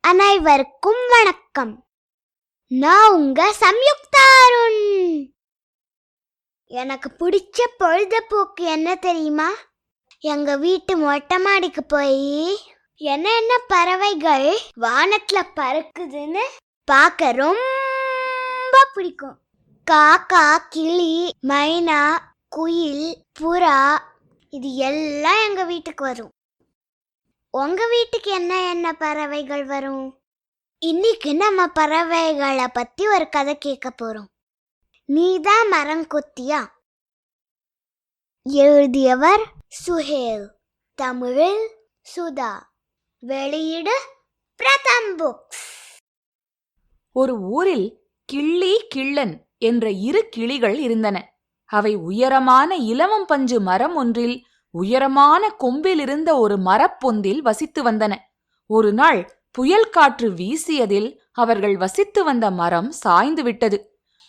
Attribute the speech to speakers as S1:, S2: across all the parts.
S1: அனைவருக்கும் வணக்கம். நான் உங்க சம்யுக்தா அருண். எனக்கு பிடிச்ச பொழுதுபோக்கு என்ன தெரியுமா? எங்க வீட்டு மொட்டை மாடிக்கு போய் என்ன பறவைகள் வானத்துல பறக்குதுன்னு பார்க்க ரொம்ப பிடிக்கும். காக்கா, கிளி, மைனா, குயில், புறா இது எல்லாம் எங்க வீட்டுக்கு வரும். உங்க வீட்டுக்கு என்ன பறவைகள் வரும்? இன்னைக்கு நம்ம பறவைகளை பத்தி ஒரு கதை கேட்க போறோம். நீதான் மரங்கொத்தியா? எழுதியவர் சுஹேல், தமிழில் சுதா, வெளியீடு பிரதம் புக்ஸ்.
S2: ஒரு ஊரில் கிள்ளி, கிள்ளன் என்ற இரு கிளிகள் இருந்தன. அவை உயரமான இலவம் பஞ்சு மரம் ஒன்றில் உயரமான கொம்பில் இருந்த ஒரு மரப்பொந்தில் வசித்து வந்தன. ஒரு நாள் புயல் காற்று வீசியதில் அவர்கள் வசித்து வந்த மரம் சாய்ந்து விட்டது.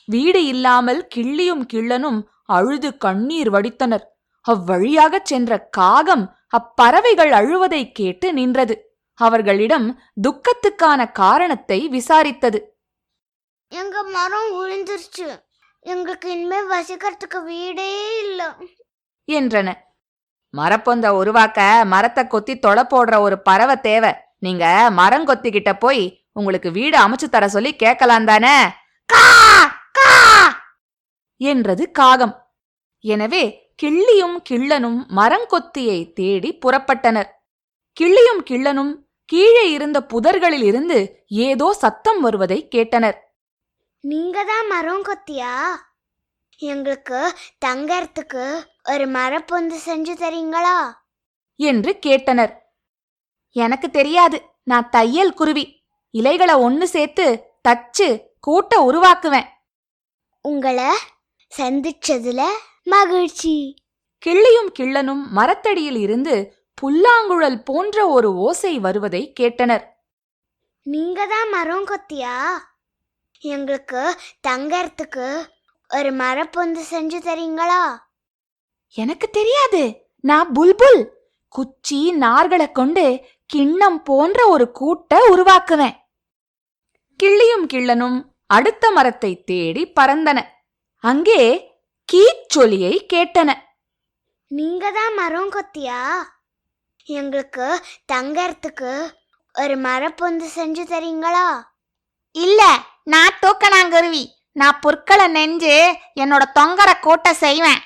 S2: வீடு இல்லாமல் கிள்ளியும் கிள்ளனும் அழுது கண்ணீர் வடித்தனர். அவ்வழியாகச் சென்ற காகம் அப்பறவைகள் அழுவதை கேட்டு நின்றது. அவர்களிடம் துக்கத்துக்கான காரணத்தை விசாரித்தது.
S1: எங்க மரம் விழுந்துருச்சு, எங்களுக்கு இனிமே வசிக்கிறதுக்கு வீடே இல்ல
S2: என்றன. மரப்பொந்த உருவாக்க மரத்தை கொத்தி தொலை போடுற ஒரு பறவை தேவை. நீங்க மரங்கொத்திக்கிட்ட போய் உங்களுக்கு வீடு அமைச்சு தர சொல்லி கேட்கலாம் தானே என்றது காகம். எனவே கிள்ளியும் கிள்ளனும் மரங்கொத்தியை தேடி புறப்பட்டனர். கிள்ளியும் கிள்ளனும் கீழே இருந்த புதர்களில் இருந்து ஏதோ சத்தம் வருவதை கேட்டனர்.
S1: நீங்க தான் மரங்கொத்தியா? எங்களுக்கு தங்கறதுக்கு ஒரு மரப்பொந்து செஞ்சு தரீங்களா
S2: என்று கேட்டனர். எனக்கு தெரியாது, நான் தையல் குருவி. இலைகளை ஒன்னு சேர்த்து தச்சு கூட்ட உருவாக்குவேன்.
S1: உங்களை சந்திச்சதுல மகிழ்ச்சி.
S2: கிள்ளியும் கிள்ளனும் மரத்தடியில் இருந்து புல்லாங்குழல் போன்ற ஒரு ஓசை வருவதை கேட்டனர்.
S1: நீங்க தான் மரங்கொத்தியா? எங்களுக்கு தங்கறதுக்கு ஒரு மரப்பொந்து செஞ்சு தரீங்களா?
S2: எனக்கு தெரியாது, நான் புல்புல். குச்சி நார்களை கொண்டு கிண்ணம் போன்ற ஒரு கூட்ட உருவாக்குவேன். கிள்ளியும் கிள்ளனும் அடுத்த மரத்தை தேடி பறந்தன. அங்கே கீச்சொலியை கேட்டன.
S1: நீங்க தான் மரங்கொத்தியா? எங்களுக்கு தங்கறதுக்கு ஒரு மரப்பொந்து செஞ்சு தரீங்களா?
S3: இல்ல, நான் தூக்கணாங்குருவி. நான் புற்களை நெஞ்சு என்னோட தொங்கர கூட்ட செய்வேன்.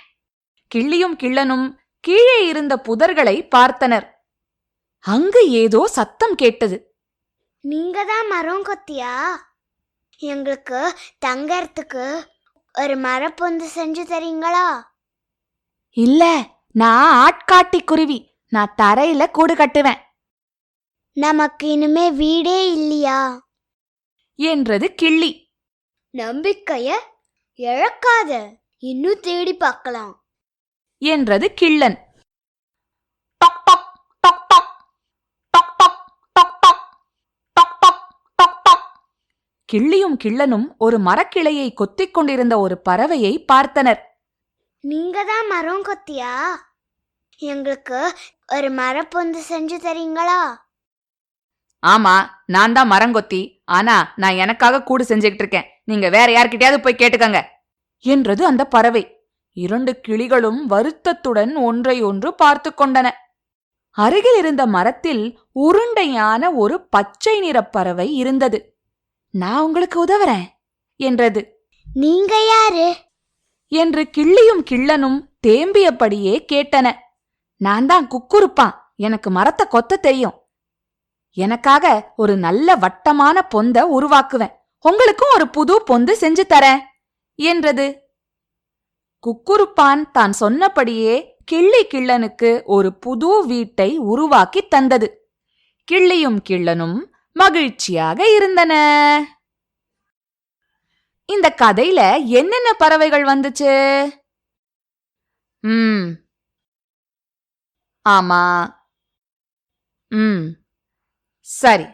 S2: கிள்ளியும் கிள்ளனும் கீழே இருந்த புதர்களை பார்த்தனர். அங்கு ஏதோ சத்தம் கேட்டது.
S1: நீங்க தான் மரங்கொத்தியா? எங்களுக்கு தங்கறதுக்கு ஒரு மரப்பொந்து செஞ்சு தரீங்களா?
S2: இல்ல, நான் ஆட்காட்டி குருவி. நான் தரையில கூடு கட்டுவேன்.
S1: நமக்கு இனிமே வீடே இல்லையா
S2: என்றது கிள்ளி.
S1: நம்பிக்கைய இழக்காத, இன்னும் தேடி பார்க்கலாம்
S2: என்றது கிள்ளன்.
S3: டொக் டொக் டொக் டொக் டொக் டொக் டொக் டொக் டொக் டொக் டொக் டொக்.
S2: கிள்ளியும் கிள்ளனும் ஒரு மரக்கிளையை கொத்திக் கொண்டிருந்த ஒரு பறவையை பார்த்தனர்.
S1: நீங்க தான் மரங்கொத்தியா? எங்களுக்கு ஒரு மரப்பொந்து செஞ்சு தரீங்களா?
S2: ஆமா, நான் தான் மரங்கொத்தி. ஆனா நான் எனக்காக கூடு செஞ்சுக்கிட்டு இருக்கேன். நீங்க வேற யார்கிட்டயாவது போய் கேட்டுக்கங்க என்றது அந்த பறவை. இரண்டு கிளிகளும் வருத்தத்துடன் ஒன்றை ஒன்று பார்த்து கொண்டன. அருகில் இருந்த மரத்தில் உருண்டையான ஒரு பச்சை நிற பறவை இருந்தது. நான் உங்களுக்கு உதவுறேன் என்றது.
S1: நீங்க யாரு
S2: என்று கிள்ளியும் கிள்ளனும் தேம்பியபடியே கேட்டன. நான் தான் குக்குருப்பான். எனக்கு மரத்தை கொத்த தெரியும். எனக்காக ஒரு நல்ல வட்டமான பொந்த உருவாக்குவேன். உங்களுக்கும் ஒரு புது பொந்து செஞ்சு தரேன் என்றது. குக்குருப்பான் தான் சொன்னபடியே கிள்ளி கிள்ளனுக்கு ஒரு புது வீட்டை உருவாக்கி தந்தது. கிள்ளியும் கிள்ளனும் மகிழ்ச்சியாக இருந்தன. இந்த கதையில என்னென்ன பறவைகள் வந்துச்சு? ஆமா, சரி.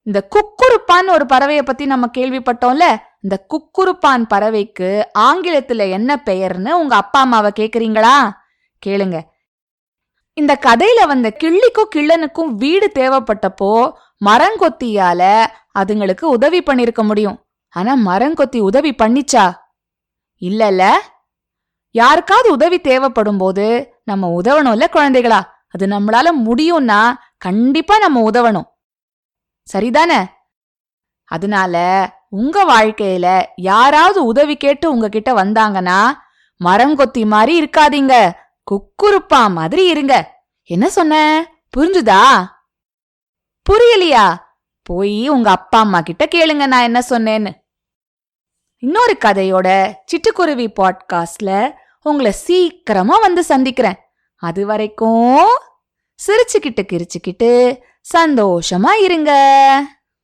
S2: இந்த குக்குருப்பான் ஒரு பறவையை பத்தி நம்ம கேள்விப்பட்டோம்ல. இந்த குக்குருப்பான் பறவைக்கு ஆங்கிலத்துல என்ன பெயர்னு உங்க அப்பா அம்மாவை கேக்குறீங்களா? கேளுங்க. இந்த கதையில வந்த கிள்ளிக்கும் கிள்ளனுக்கும் வீடு தேவைப்பட்டப்போ மரங்கொத்தியால அதுங்களுக்கு உதவி பண்ணிருக்க முடியும். ஆனா மரங்கொத்தி உதவி பண்ணிச்சா? இல்லல்ல. யாருக்காவது உதவி தேவைப்படும் போது நம்ம உதவணும்ல குழந்தைகளா. அது நம்மளால முடியும்னா கண்டிப்பா நம்ம உதவணும். சரிதானே? அதனால உங்க வாழ்க்கையில யாராவது உதவி கேட்டு உங்ககிட்ட வந்தாங்கன்னா மரங்கொத்தி மாதிரி இருக்காதீங்க, குக்குருப்பா மாதிரி இருங்க. என்ன சொன்ன? புரிஞ்சுதா? புரியலையா? போய் உங்க அப்பா அம்மா கிட்ட கேளுங்க நான் என்ன சொன்னேன்னு. இன்னொரு கதையோட சிட்டுக்குருவி பாட்காஸ்ட்ல உங்களை சீக்கிரமா வந்து சந்திக்கிறேன். அது வரைக்கும் சிரிச்சுக்கிட்டு கிரிச்சுக்கிட்டு சந்தோஷமா இருங்க.